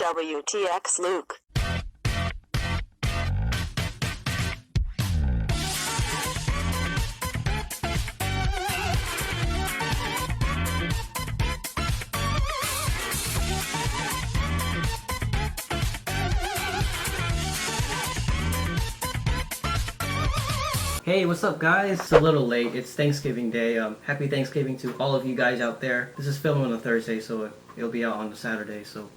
WTX Luq. Hey, what's up guys? It's a little late. It's Thanksgiving Day. Happy Thanksgiving to all of you guys out there. This is filmed on a Thursday, so it'll be out on a Saturday, so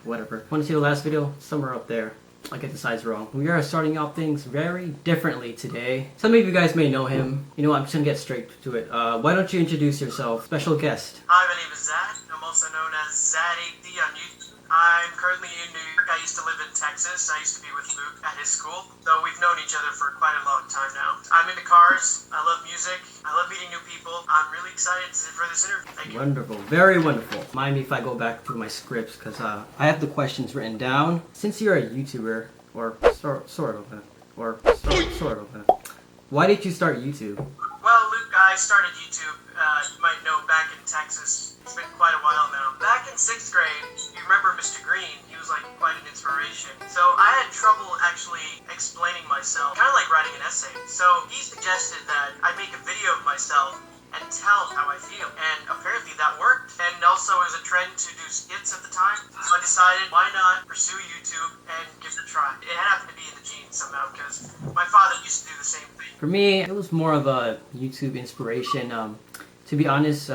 whatever. Want to see the last video? Somewhere up there. I get the size wrong. We are starting off things very differently today. Some of you guys may know him. You know what? I'm just gonna get straight to it. Why don't you introduce yourself? Special guest. Hi, my name is Zad. I'm also known as Zad AT on YouTube. I'm currently in New York. I used to live in Texas. I used to be with Luq at his school, though we've known each other for quite a long time now. I'm into cars. I love music. I love meeting new people. I'm really excited for this interview. Thank you. Wonderful. Very wonderful. Mind me if I go back through my scripts, because I have the questions written down. Since you're a YouTuber, or sort of, why did you start YouTube? Well, Luq, I started YouTube, you might know, back in Texas. It's been quite a while now. Back in 6th grade, you remember Mr. Green? He was like quite an inspiration. So I had trouble actually explaining myself, kind of like writing an essay. So he suggested that I make a video of myself and tell how I feel. And apparently that worked. And also it was a trend to do skits at the time. So I decided, why not pursue YouTube and give it a try. It happened to be in the genes somehow because my father used to do the same thing. For me, it was more of a YouTube inspiration. To be honest,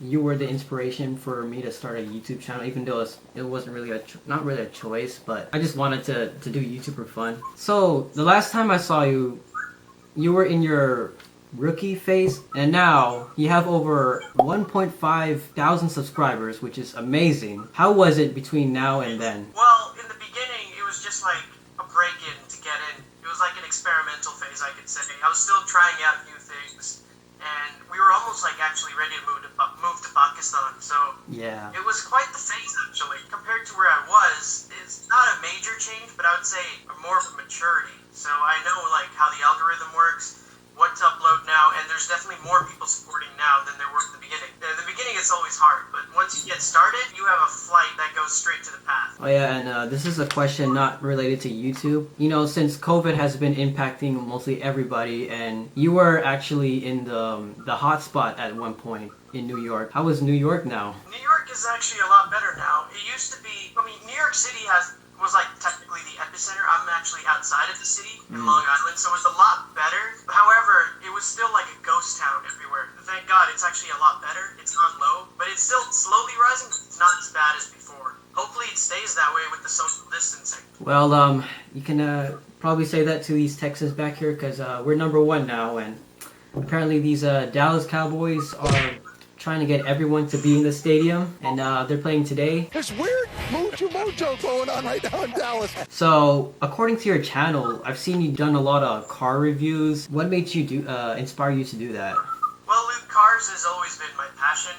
you were the inspiration for me to start a YouTube channel, even though it wasn't really not really a choice, but I just wanted to do YouTube for fun. So the last time I saw you, you were in your rookie phase, and now you have over 1.5 thousand subscribers, which is amazing. How was it between now and then? Well, in the beginning, it was just like a break-in to get in. It was like an experimental phase, I could say. I was still trying out new things, and we were almost like actually ready to move to Pakistan. So yeah, it was quite the phase actually. Compared to where I was, it's not a major change, but I would say more of a maturity. So I know like how the algorithm works, what to upload now, and there's definitely more people supporting now than there were in the beginning. In the beginning, it's always hard, but once you get started, you have a flight that goes straight to the path. Oh yeah, and this is a question not related to YouTube. You know, since COVID has been impacting mostly everybody, and you were actually in the hot spot at one point in New York. How is New York now? New York is actually a lot better now. It used to be, I mean, New York City was like technically the epicenter. I'm actually outside of the city in Long Island, so it was a lot better. However, it was still like a ghost town everywhere. Thank God it's actually a lot better. It's not low, but it's still slowly rising. It's not as bad as before. Hopefully it stays that way with the social distancing. Well, you can probably say that to these Texans back here, because we're #1 now, and apparently these Dallas Cowboys are trying to get everyone to be in the stadium, and they're playing today. There's weird mojo going on right now in Dallas. So, according to your channel, I've seen you've done a lot of car reviews. What made you inspire you to do that? Well, Luq, cars has always been my passion.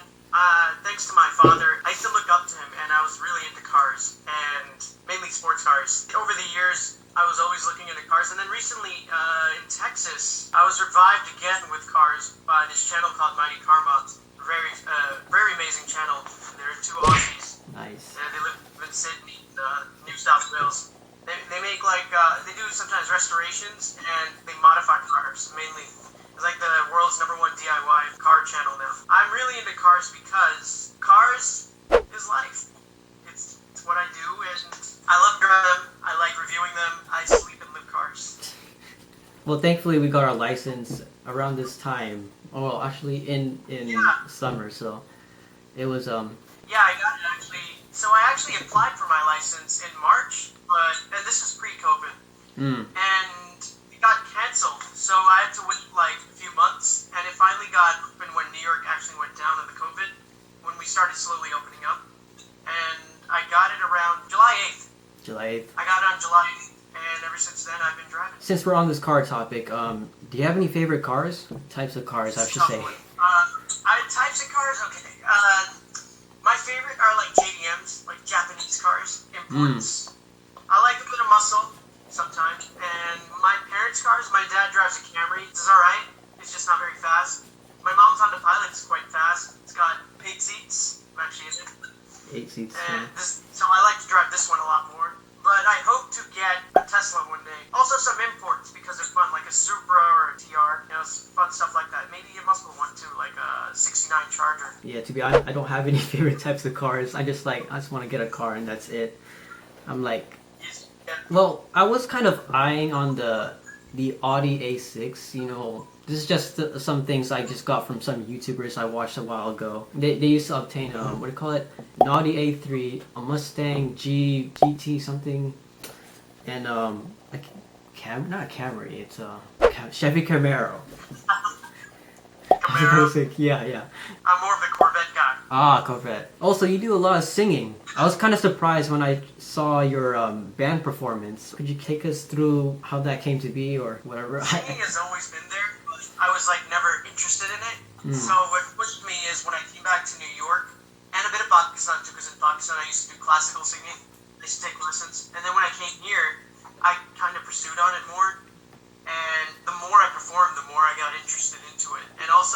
Thanks to my father, I used to look up to him, and I was really into cars, and mainly sports cars. Over the years, I was always looking into cars, and then recently in Texas, I was revived again with cars by this channel called Mighty Car Mods. Very amazing channel. They're two Aussies. Nice. They live in Sydney, New South Wales. They make like, they do sometimes restorations, and they modify cars, mainly. It's like the world's #1 DIY car channel now. I'm really into cars because cars is life. It's what I do, and I love driving them. I like reviewing them. I sleep in Luq cars. Well, thankfully we got our license around this time. Well, actually in summer, so it was Yeah, I got it actually. So I actually applied for my license in March, and this is pre-COVID. And it got canceled, so I had to wait like a few months, and it finally got open when New York actually went down on the COVID, when we started slowly opening up. And I got it around July 8th. July 8th. I got it on July 8th, and ever since then I've been driving. Since we're on this car topic, do you have any favorite cars? Types of cars, I should say. Types of cars? Okay. My favorite are like JDMs, like Japanese cars, imports. I like a bit of muscle sometimes. And my parents' cars, my dad drives a Camry. It's alright. It's just not very fast. My mom's Honda Pilot is quite fast. It's got 8 seats. I'm actually in it. 8 seats. And so I like to drive this one a lot. to be honest, I don't have any favorite types of cars. I just want to get a car and that's it. I'm like, well, I was kind of eyeing on the Audi A6. You know, this is just some things I just got from some YouTubers I watched a while ago. They used to obtain what do you call it? An Audi A3, a Mustang GT something, and not a Camry. It's a Chevy Camaro. Camaro. Yeah. I'm more of the Corvette guy. Ah, Corvette. Also, you do a lot of singing. I was kind of surprised when I saw your band performance. Could you take us through how that came to be or whatever? Singing has always been there, but I was like never interested in it. So what pushed me is when I came back to New York, and a bit of Pakistan too, because in Pakistan I used to do classical singing. I used to take lessons. And then when I came here, I kind of pursued on it more. And the more I performed, the more I got interested into it. And also,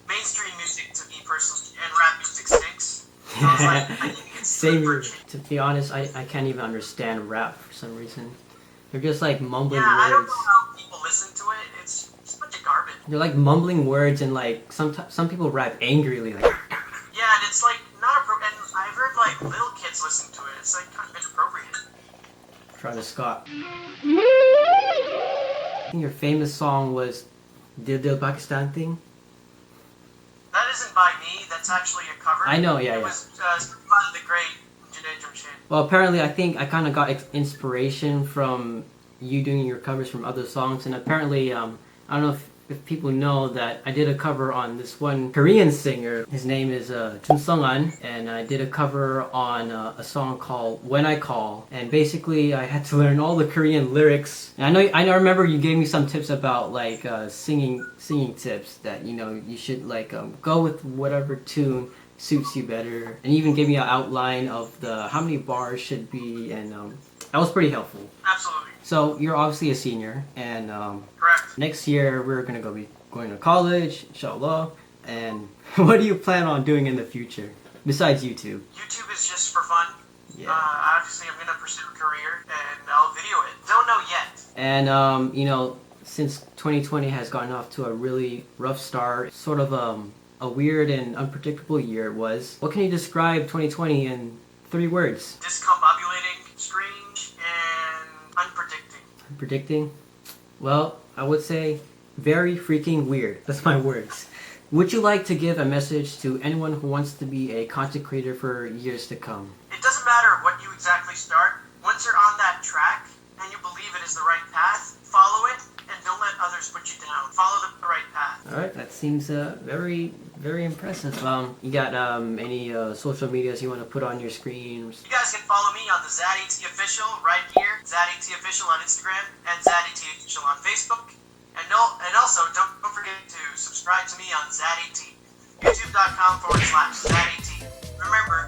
mainstream music to me personally, and rap music stinks. So I was like, I need to get Same super here. To be honest, I can't even understand rap for some reason. They're just like mumbling Yeah, I don't words. know how people listen to it. It's a bunch of garbage. They're like mumbling words and like some people rap angrily like. Yeah, and it's like not appropriate. And I've heard like little kids listen to it. It's like kind of inappropriate. Travis Scott. I think your famous song was Dil Pakistan thing. That isn't by me. That's actually a cover. I know, yeah. It was by the great Junaid Jamshed. Well, apparently, I think I kind of got inspiration from you doing your covers from other songs, and apparently, I don't know if people know that I did a cover on this one Korean singer. His name is Chun Sung-an, and I did a cover on a song called When I Call, and basically I had to learn all the Korean lyrics. And I remember you gave me some tips about like singing tips that you should like go with whatever tune suits you better, and even gave me an outline of how many bars should be, and that was pretty helpful. Absolutely. So you're obviously a senior, and Correct. next year we're gonna be going to college, inshallah. And what do you plan on doing in the future besides YouTube? YouTube is just for fun. Yeah. Obviously, I'm gonna pursue a career, and I'll video it. Don't know yet. And since 2020 has gotten off to a really rough start, sort of a weird and unpredictable year it was. What can you describe 2020 in 3 words? Discombobulating, strange, and unpredicting. Predicting? Well, I would say very freaking weird. That's my words. Would you like to give a message to anyone who wants to be a content creator for years to come? It doesn't matter what you exactly start. Once you're on that track and you believe it is the right path, follow it and don't let others put you down. Follow the right path. Alright, that seems very, very impressive. You got any social medias you want to put on your screens? You guys can follow me on the Zad AT official right here, Zad AT official on Instagram, and Zad AT official on Facebook. And also don't forget to subscribe to me on Zad AT, youtube.com/Zad AT. Remember,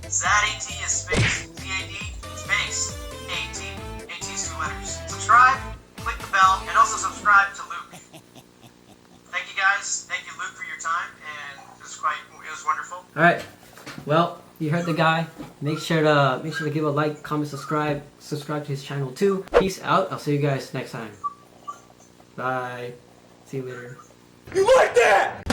Zad AT is space ZAD space AT. AT is 2 letters. Subscribe, click the bell, and also subscribe to Luq. Thank you guys. Thank you, Luq, for your time, and it was wonderful. All right. Well, you heard the guy. Make sure to give a like, comment, subscribe to his channel too. Peace out. I'll see you guys next time. Bye. See you later. You like that?